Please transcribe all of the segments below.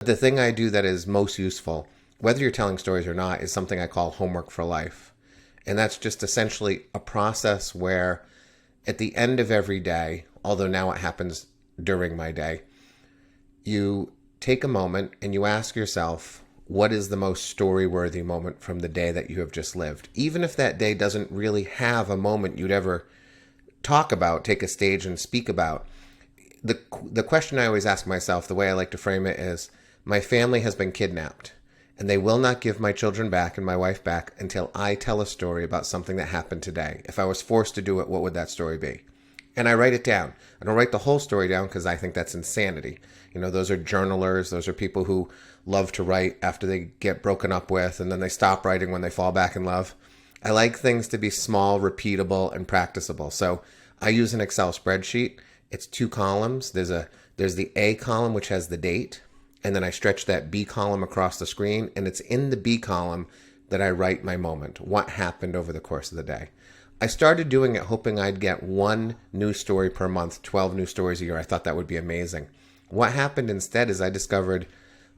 The thing I do that is most useful, whether you're telling stories or not, is something I call homework for life. And that's just essentially a process where at the end of every day, although now it happens during my day, you take a moment and you ask yourself, what is the most story-worthy moment from the day that you have just lived? Even if that day doesn't really have a moment you'd ever talk about, take a stage and speak about. The question I always ask myself, the way I like to frame it is, my family has been kidnapped, and they will not give my children back and my wife back until I tell a story about something that happened today. If I was forced to do it, what would that story be? And I write it down. I don't write the whole story down because I think that's insanity. Those are journalers. Those are people who love to write after they get broken up with, and then they stop writing when they fall back in love. I like things to be small, repeatable, and practicable. So I use an Excel spreadsheet. It's 2 columns. There's the A column, which has the date, and then I stretch that B column across the screen, and it's in the B column that I write my moment, what happened over the course of the day. I started doing it hoping I'd get 1 new story per month, 12 new stories a year. I thought that would be amazing. What happened instead is I discovered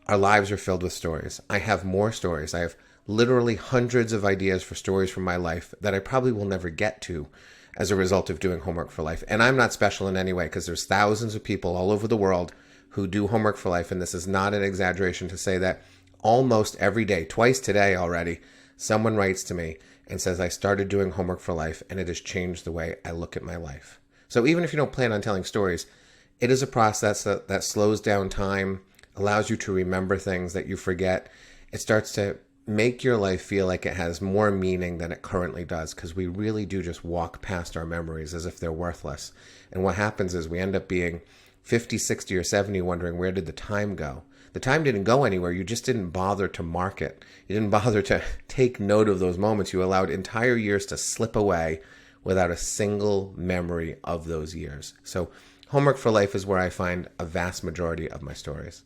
our lives are filled with stories. I have more stories. I have literally hundreds of ideas for stories from my life that I probably will never get to as a result of doing homework for life. And I'm not special in any way, because there's thousands of people all over the world who do homework for life. And this is not an exaggeration to say that almost every day, twice today already, someone writes to me and says, I started doing homework for life and it has changed the way I look at my life. So even if you don't plan on telling stories, it is a process that slows down time, allows you to remember things that you forget. It starts to make your life feel like it has more meaning than it currently does, because we really do just walk past our memories as if they're worthless. And what happens is we end up being 50, 60, or 70 wondering, where did the time go? The time didn't go anywhere. You just didn't bother to mark it. You didn't bother to take note of those moments. You allowed entire years to slip away without a single memory of those years. So homework for life is where I find a vast majority of my stories.